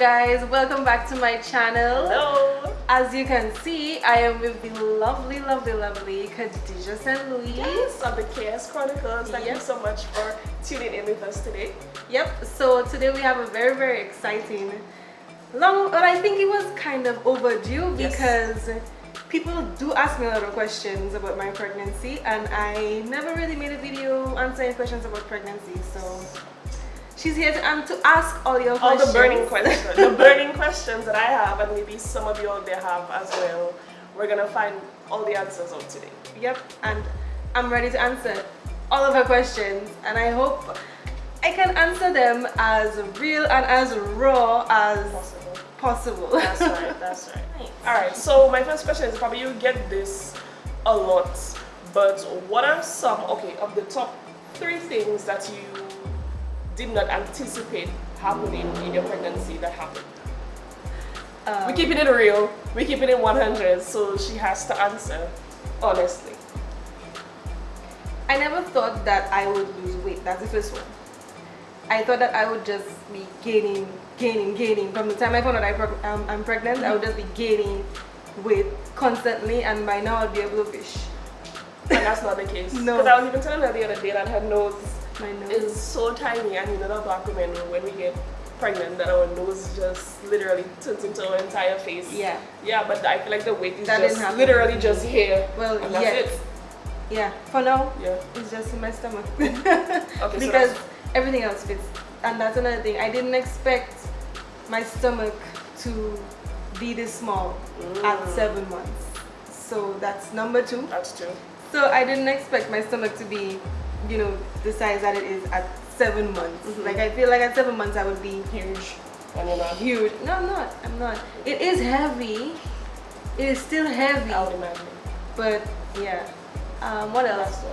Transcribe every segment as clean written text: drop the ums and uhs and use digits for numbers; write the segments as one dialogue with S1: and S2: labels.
S1: guys, welcome back to my channel.
S2: Hello.
S1: As you can see, I am with the lovely Kerdisha St. Louis.
S2: Yes, of the Chaos Chronicles. Thank you so much for tuning in with us today.
S1: Yep, so today we have a very exciting but I think it was kind of overdue because people do ask me a lot of questions about my pregnancy, and I never really made a video answering questions about pregnancy, so she's here to ask all your questions.
S2: All the burning questions. The burning questions that I have, and maybe some of you out there have as well. We're gonna find all the answers out today.
S1: Yep, and I'm ready to answer all of her questions, and I hope I can answer them as real and as raw as possible.
S2: That's right, that's right. Nice. Alright, so my first question is, probably you get this a lot, but what are some, of the top 3 things that you did not anticipate happening in your pregnancy that happened? We're keeping it real, we're keeping it 100, so she has to answer honestly.
S1: I never thought that I would lose weight. That's the first one. I thought that I would just be gaining. From the time I found out I'm pregnant, I would just be gaining weight constantly, and by now I'd be a blowfish.
S2: And that's not the case.
S1: No.
S2: Because I was even telling her the other day that her nose,
S1: my nose
S2: is so tiny, and you know that black women, when we get pregnant, that our nose just literally turns into our entire face.
S1: Yeah.
S2: Yeah, but I feel like the weight is
S1: that
S2: just literally just here.
S1: Well,
S2: and that's it.
S1: Yeah, for now,
S2: yeah,
S1: it's just in my stomach.
S2: Okay,
S1: because everything else fits, and that's another thing. I didn't expect my stomach to be this small at 7 months. So that's number 2.
S2: That's 2.
S1: So I didn't expect my stomach to be, the size that it is at 7 months. Like, I feel like at 7 months I would be
S2: huge. And you're not?
S1: Huge. No, I'm not. It is heavy. It is still heavy.
S2: I would imagine.
S1: But yeah. What else?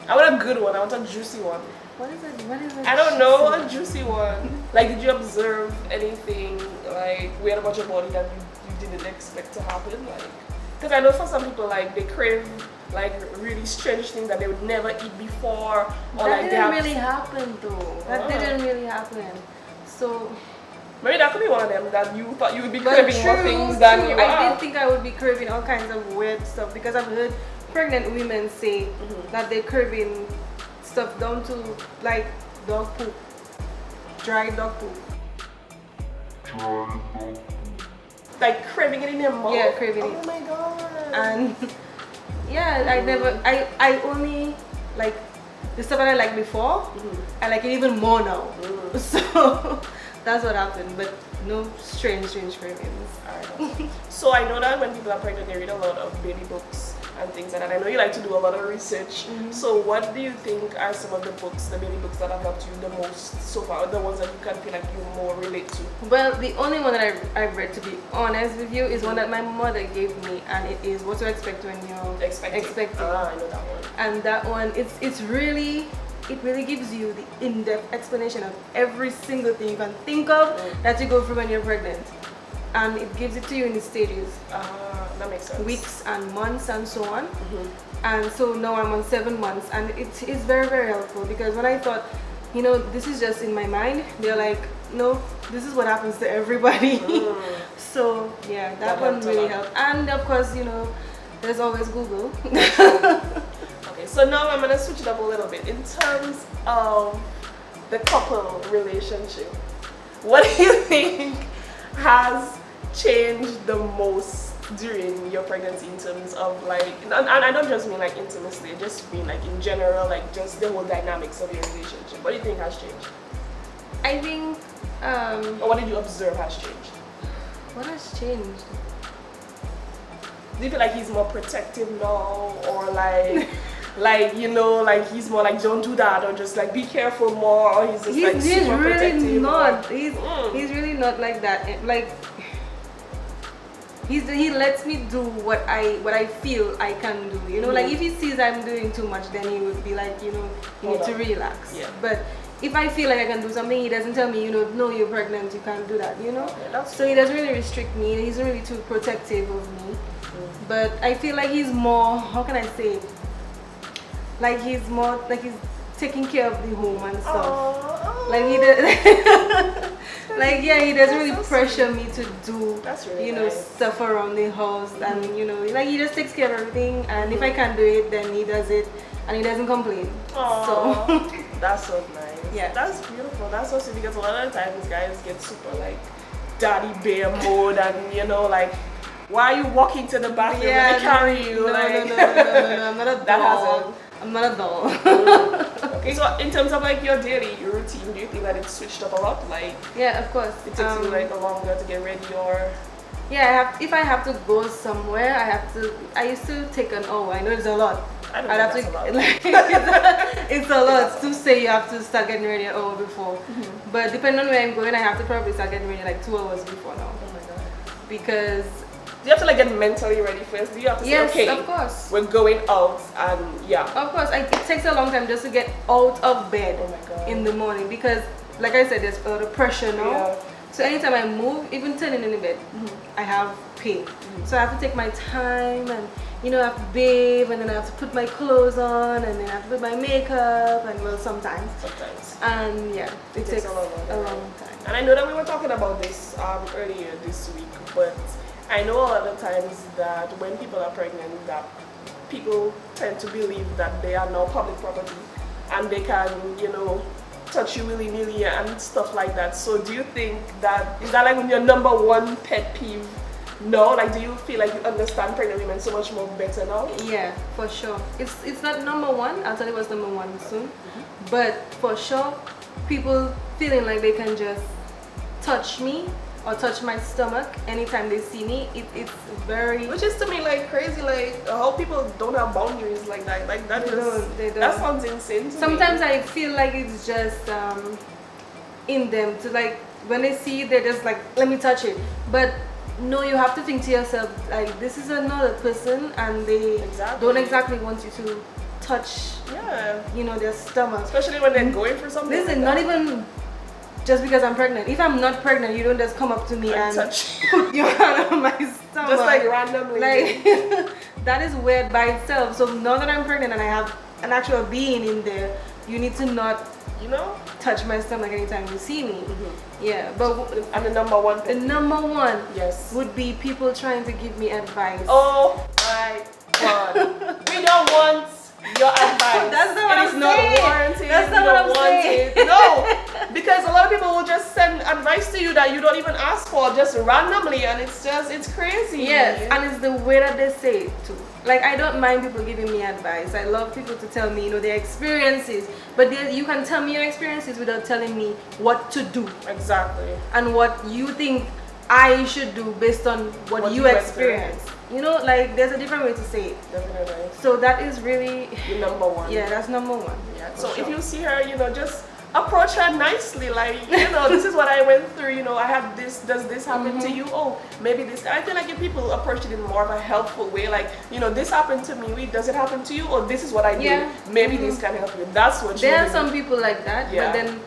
S2: I want a good one. I want a juicy one.
S1: What is it?
S2: I don't know, a juicy one. Like, did you observe anything like weird about your body that you didn't expect to happen? Like, because I know for some people, like, they crave like really strange things that they would never eat before, or
S1: that
S2: like
S1: didn't really happen though. That didn't really happen. So
S2: maybe that could be one of them that you thought you would be craving more things than you are.
S1: I did think I would be craving all kinds of weird stuff, because I've heard pregnant women say that they're craving stuff down to like dog poop, dry dog poop.
S2: Like craving it in their mouth?
S1: Yeah, craving it.
S2: Oh my god.
S1: And yeah, I only like the stuff that I liked before, I like it even more now. So that's what happened, but no strange cravings.
S2: Alright. So I know that when people are pregnant, they read a lot of baby books and things like that. I know you like to do a lot of research. So what do you think are some of the books, the baby books that have helped you the most so far, or the ones that you can feel like you more relate to?
S1: Well, the only one that I've read, to be honest with you, is one that my mother gave me, and it is What to Expect When You're Expecting.
S2: Ah, I know that one.
S1: And that one, it really gives you the in-depth explanation of every single thing you can think of that you go through when you're pregnant. And it gives it to you in the stages.
S2: That makes sense.
S1: Weeks and months and so on. And so now I'm on 7 months, and it is very helpful, because when I thought, this is just in my mind, they're like, no, this is what happens to everybody. So yeah, that one really helped. And of course, there's always Google.
S2: Okay, so now I'm gonna switch it up a little bit. In terms of the couple relationship, what do you think has changed the most during your pregnancy, in terms of like, and I don't just mean like intimacy, I just mean like in general, like just the whole dynamics of your relationship? What do you think has changed?
S1: I think
S2: or what did you observe has changed?
S1: What has changed?
S2: Do you feel like he's more protective now, or like like he's more like, don't do that, or just like be careful more, or he's just like super protective?
S1: He's really not like that. Like, he lets me do what I feel I can do. Like if he sees I'm doing too much, then he would be like, you need to relax.
S2: Yeah.
S1: But if I feel like I can do something, he doesn't tell me, no, you're pregnant, you can't do that.
S2: Yeah,
S1: so he doesn't really restrict me. He's really too protective of me. But I feel like he's more, how can I say it? Like he's taking care of the home and stuff.
S2: Aww.
S1: Like he does. Like, yeah, he doesn't
S2: That's
S1: really
S2: so
S1: pressure me to do,
S2: That's really
S1: you know,
S2: nice.
S1: stuff around the house. And, you know, like, he just takes care of everything. And if I can't do it, then he does it. And he doesn't complain.
S2: Aww,
S1: So,
S2: that's so nice.
S1: Yeah.
S2: That's beautiful. That's so sweet because a lot of the times guys get super like daddy bear mode and you know like why are you walking to the bathroom when I carry you?
S1: No,
S2: like,
S1: no, I'm not a doll.
S2: That hasn't.
S1: I'm not a doll.
S2: Okay, so in terms of like your daily routine, do you think that it's switched up a lot? Like
S1: Yeah, of course.
S2: it takes you like a longer to get ready or
S1: Yeah, if I have to go somewhere, I used to take an hour. I know it's a lot.
S2: I don't
S1: I'd
S2: think
S1: have
S2: that's
S1: to,
S2: a lot.
S1: it's a lot to say you have to start getting ready an hour before. But depending on where I'm going, I have to probably start getting ready like 2 hours before now.
S2: Oh my god.
S1: Because
S2: Do you have to like get mentally ready first? Do you have to say,
S1: yes,
S2: okay,
S1: of course.
S2: we're going out and yeah.
S1: Of course, it takes a long time just to get out of bed
S2: Oh my god.
S1: in the morning because, like I said, there's a lot of pressure now.
S2: Yeah.
S1: So anytime I move, even turning in the bed, I have pain. So I have to take my time and, you know, I have to bathe and then I have to put my clothes on and then I have to put my makeup and well, sometimes. And yeah, it takes a long time.
S2: And I know that we were talking about this earlier this week, but I know a lot of times that when people are pregnant, that people tend to believe that they are now public property and they can, you know, touch you willy-nilly and stuff like that. So do you think that, is that like your number one pet peeve? No, like do you feel like you understand pregnant women so much more better now?
S1: Yeah, for sure. It's not number one. I'll tell you what's number one soon. But for sure, people feeling like they can just touch me or touch my stomach anytime they see me. It's very.
S2: Which is to me like crazy. Like how people don't have boundaries like that. Like that
S1: They don't.
S2: That sounds insane. To
S1: Sometimes
S2: me.
S1: I feel like it's just in them to like when they see it, they're just like, let me touch it. But no, you have to think to yourself like this is another person and they don't exactly want you to touch.
S2: Yeah.
S1: You know, their stomach.
S2: Especially when they're going for something.
S1: Listen,
S2: like
S1: not even just because I'm pregnant. If I'm not pregnant, you don't just come up to me and
S2: touch.
S1: put your hand on my stomach.
S2: Just like randomly.
S1: Like that is weird by itself. So now that I'm pregnant and I have an actual being in there, you need to not,
S2: you know,
S1: touch my stomach anytime you see me. Yeah, but
S2: and the number one
S1: the
S2: thing.
S1: number one
S2: Yes.
S1: would be people trying to give me advice.
S2: Oh my god. We don't want your advice.
S1: That's not what
S2: It is
S1: I'm
S2: not
S1: saying.
S2: warranted.
S1: That's
S2: We
S1: not what
S2: don't
S1: I'm
S2: want
S1: saying.
S2: it. No. Because a lot of people will just send advice to you that you don't even ask for just randomly and it's crazy.
S1: Yes, and it's the way that they say it too. Like I don't mind people giving me advice. I love people to tell me, you know, their experiences. But you can tell me your experiences without telling me what to do.
S2: Exactly.
S1: And what you think I should do based on what you experience. You know, like there's a different way to say it.
S2: Definitely.
S1: So that is really
S2: The number one.
S1: Yeah, that's number one.
S2: Yeah. So if you see her, you know, just approach her nicely, like, you know, this is what I went through, you know, I had this, does this happen to you? Oh, maybe this. I feel like if people approach it in more of a helpful way, like, you know, this happened to me, wait, does it happen to you? Or this is what I did, maybe this can help you. That's what
S1: There are some people like that, but then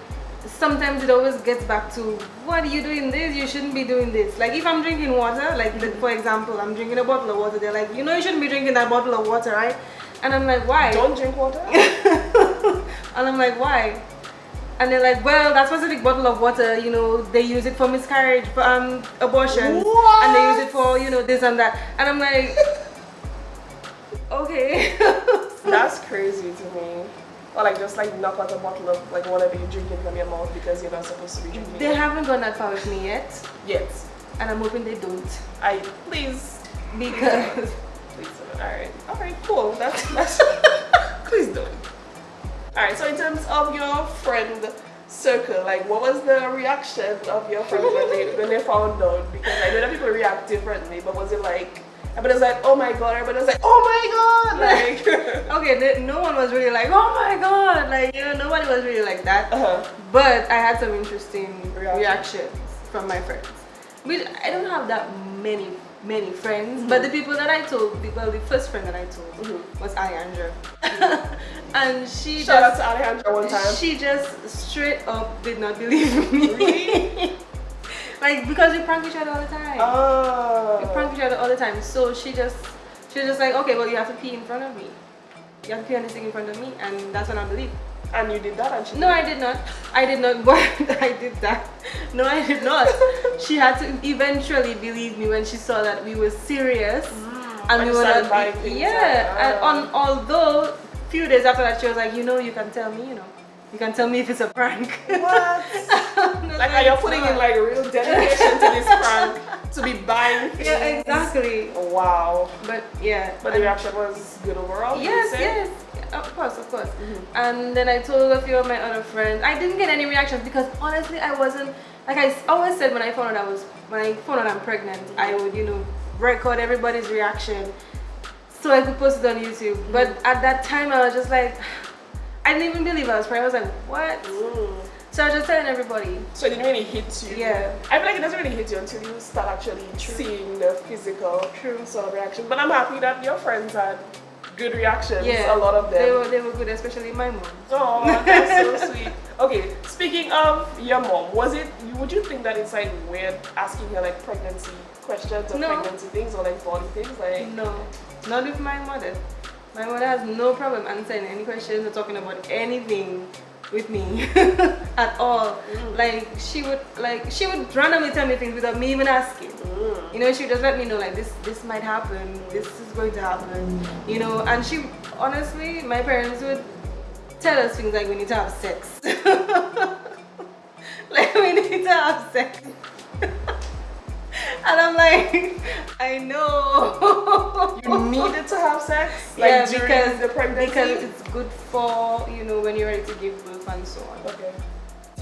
S1: sometimes it always gets back to, what are you doing this? You shouldn't be doing this. Like if I'm drinking water, like for example, I'm drinking a bottle of water, they're like, you know, you shouldn't be drinking that bottle of water, right? And I'm like, why?
S2: Don't drink water?
S1: And I'm like, why? And they're like, well, that specific bottle of water, you know, they use it for miscarriage, for abortion, and they use it for, you know, this and that. And I'm like, okay.
S2: That's crazy to me. Or like just like knock out a bottle of like whatever you're drinking from your mouth because you're not supposed to be drinking.
S1: They haven't gone that far with me yet.
S2: Yet.
S1: And I'm hoping they don't.
S2: Please.
S1: Because
S2: Please don't. Alright, cool. That's please don't. Alright, so in terms of your friend circle, like what was the reaction of your friends when they found out? Because I know that people react differently, but was it like everybody was like, oh my god, everybody was like, oh my god, like
S1: okay, no one was really like, oh my god, like, you know, nobody was really like that. But I had some interesting reactions from my friends. Which I don't have that many friends, but the people that I told, the first friend that I told was Alejandra. And she
S2: shout out to Alejandra one time.
S1: She just straight up did not believe me.
S2: Really?
S1: Like because we prank each other all the time.
S2: Oh.
S1: We prank each other all the time. So she was just like, okay, well you have to pee in front of me. You have to pee on this thing in front of me, and that's when I believe.
S2: And you did that and she
S1: No, I did not. I did not. But I did that. No, I did not. She had to eventually believe me when she saw that we were serious and
S2: When
S1: we
S2: you
S1: were
S2: started
S1: not.
S2: buying things,
S1: Yeah. And although a few days after that, she was like, you know, you can tell me, you can tell me if it's a prank.
S2: What? Like, are you putting in like real dedication to this prank to be buying things?
S1: Yeah, exactly.
S2: Wow.
S1: But yeah.
S2: But the reaction was good overall?
S1: Yes,
S2: you say?
S1: yes. Of course, of course. And then I told a few of my other friends. I didn't get any reactions because honestly, I wasn't, like I always said when I found out I'm pregnant, I would, record everybody's reaction so I could post it on YouTube. But at that time, I was just like, I didn't even believe I was pregnant. I was like, what? So I was just telling everybody.
S2: So it didn't really hit you.
S1: Yeah.
S2: I feel like it doesn't really hit you until you start actually seeing the physical sort of reaction. But I'm happy that your friends had good reactions.
S1: Yeah.
S2: A lot of them.
S1: They were good, especially my mom.
S2: Oh, that's so sweet. Okay, speaking of your mom, would you think that it's like weird asking her like pregnancy questions or pregnancy things or like body things? Like
S1: no, not with my mother. My mother has no problem answering any questions or talking about anything with me at all. Like she would randomly tell me things without me even asking. She would just let me know like this might happen, this is going to happen, and she honestly, my parents would tell us things like we need to have sex. Like we need to have sex. And I'm like, I know.
S2: you needed to have sex? Like
S1: Yeah,
S2: during the pregnancy?
S1: because it's good for, when you're ready to give birth and so on.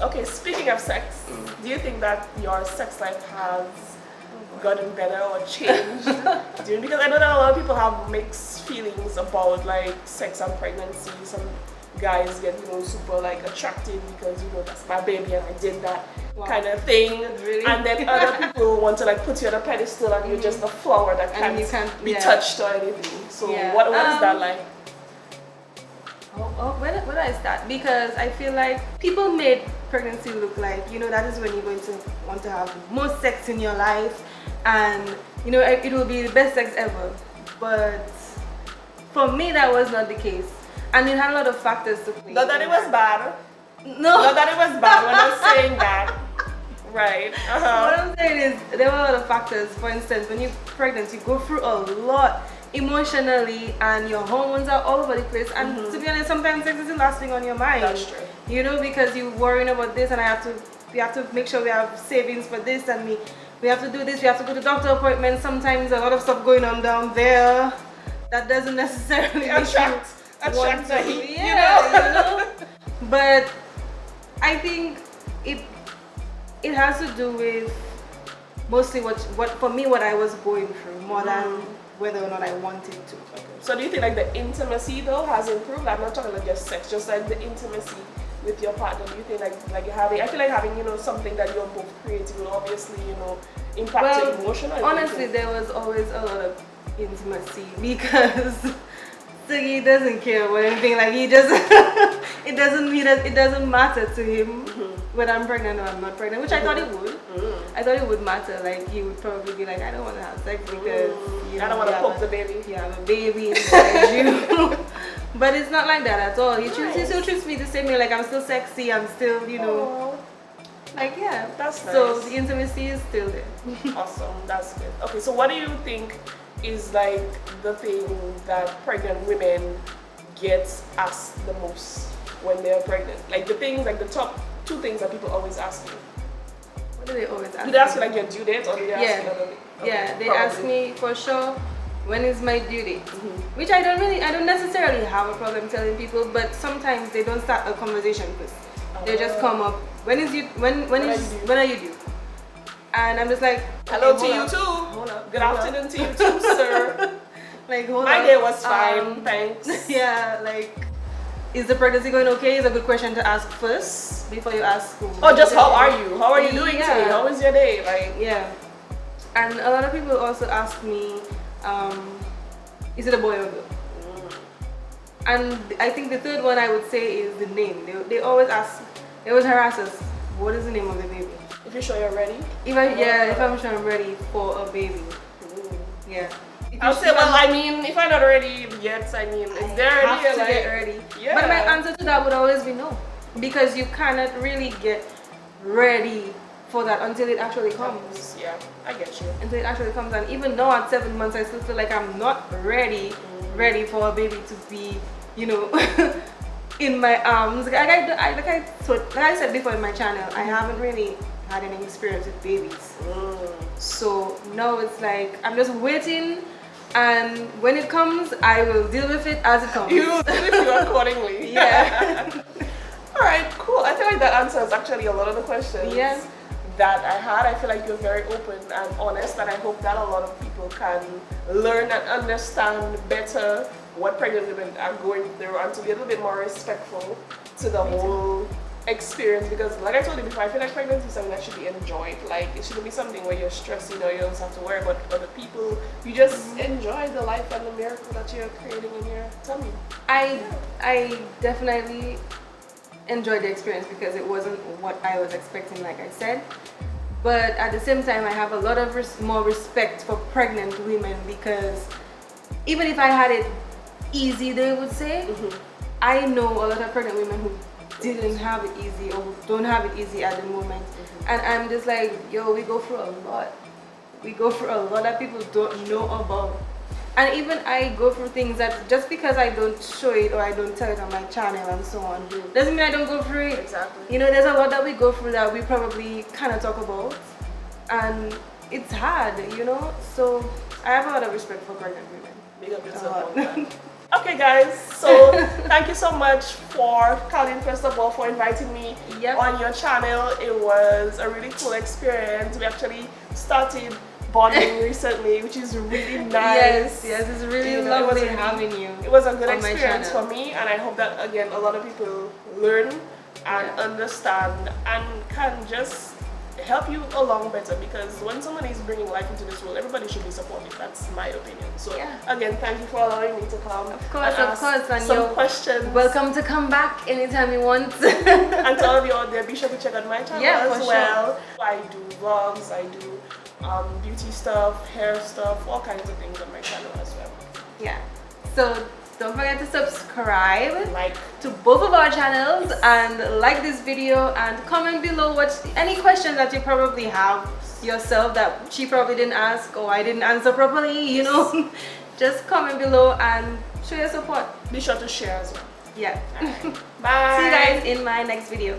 S2: Okay, speaking of sex, do you think that your sex life has gotten better or changed? Because I know that a lot of people have mixed feelings about like sex and pregnancy. Some guys get super like attracted because that's my baby and I did that kind of thing.
S1: Really?
S2: And then other people want to like put you on a pedestal and you're just a flower that can't be touched or anything. So what is that like?
S1: Where do I start? Because I feel like people made pregnancy look like, that is when you're going to want to have most sex in your life and, it will be the best sex ever. But for me, that was not the case. And it had a lot of factors to play.
S2: Not that it was bad.
S1: No.
S2: Not that it was bad when I'm saying that. Right.
S1: What I'm saying is there were a lot of factors. For instance, when you're pregnant, you go through a lot emotionally and your hormones are all over the place. And to be honest, sometimes sex isn't last thing on your mind.
S2: That's true.
S1: Because you're worrying about this and we have to make sure we have savings for this and we have to do this, we have to go to doctor appointments. Sometimes a lot of stuff going on down there that doesn't necessarily
S2: attract the heat,
S1: But I think it has to do with mostly what for me what I was going through more than whether or not I wanted to.
S2: So do you think like the intimacy though has improved? I'm not talking about just sex, just like the intimacy with your partner. Do you think like having, I feel like having something that you're both creating will obviously impact your emotionally?
S1: Honestly, there was always a lot of intimacy because Siggy doesn't care about anything. Like he just it doesn't matter to him whether I'm pregnant or I'm not pregnant, which I thought it would. I thought it would matter. Like he would probably be like, I don't want to have sex because
S2: I don't want to poke the baby.
S1: You have a baby inside you. But it's not like that at all. He still treats me the same way. Like I'm still sexy. I'm still like
S2: that's nice.
S1: So the intimacy is still there.
S2: Awesome, that's good. Okay, so what do you think is like the thing that pregnant women get asked the most when they're pregnant? Like the things, like the top 2 things that people always ask you.
S1: What do they always ask?
S2: Do they ask you like your due date or do they ask you another thing?
S1: Okay, they ask me for sure when is my due date, which I don't necessarily have a problem telling people, but sometimes they don't start a conversation first. They just come up, when are you due? And I'm just like,
S2: hello to you too. Good afternoon to you too, sir.
S1: Like, hold
S2: My
S1: on.
S2: day was fine, thanks.
S1: Yeah, like, is the pregnancy going okay? Is a good question to ask first before you ask who.
S2: Oh, just how are you? How are you doing today? How was your day? Like,
S1: yeah. And a lot of people also ask me, is it a boy or girl? And I think the third one I would say is the name. They always harass us, what is the name of the baby?
S2: If you're sure you're ready?
S1: If I'm sure I'm ready for a baby. Yeah.
S2: I'll say, well, I mean, if I'm not ready yet, I mean, is there
S1: have
S2: already?
S1: to
S2: Like,
S1: get ready.
S2: yeah.
S1: But my answer to that would always be no, because you cannot really get ready for that until it actually comes.
S2: Yeah, I get you.
S1: Until it actually comes, and even now at 7 months, I still feel like I'm not ready for a baby to be, you know, in my arms. Like I said before in my channel, I haven't really had any experience with babies. So now it's like I'm just waiting, and when it comes, I will deal with it as it comes.
S2: You will deal with you accordingly.
S1: Yeah.
S2: All right, cool. I feel like that answers actually a lot of the questions that I had. I feel like you're very open and honest, and I hope that a lot of people can learn and understand better what pregnant women are going through, and to be a little bit more respectful to the whole experience. Because like I told you before, I feel like pregnancy is something that should be enjoyed. Like, it shouldn't be something where you're stressed, you know, you don't have to worry about other people. You just enjoy the life and the miracle that you're creating in your tummy.
S1: I definitely enjoyed the experience because it wasn't what I was expecting, like I said. But at the same time, I have a lot of more respect for pregnant women, because even if I had it easy, they would say, I know a lot of pregnant women who didn't have it easy or who don't have it easy at the moment. And I'm just like, yo, we go through a lot. We go through a lot that people don't know about. And even I go through things that just because I don't show it or I don't tell it on my channel and so on, doesn't mean I don't go through it.
S2: Exactly.
S1: You know, there's a lot that we go through that we probably cannot talk about. And it's hard, you know? So I have a lot of respect for pregnant women.
S2: Big up yourself on that. Okay guys, so thank you so much for Colleen, first of all, for inviting me on your channel. It was a really cool experience. We actually started bonding recently, which is really nice.
S1: Yes, it's really lovely having you.
S2: It was a good experience for me, and I hope that again a lot of people learn and understand and can just help you along better, because when someone is bringing life into this world, everybody should be supportive. That's my opinion. So again, thank you for allowing me to come.
S1: Of course, and
S2: some questions.
S1: Welcome to come back anytime you want.
S2: And to all of you out there, be sure to check out my channel as well.
S1: Sure.
S2: I do vlogs, I do beauty stuff, hair stuff, all kinds of things on my channel as well.
S1: Yeah. So don't forget to subscribe
S2: to
S1: both of our channels and like this video, and comment below any questions that you probably have yourself that she probably didn't ask or I didn't answer properly, you know. Just comment below and show your support.
S2: Be sure to share as well.
S1: Yeah.
S2: Bye.
S1: See you guys in my next video.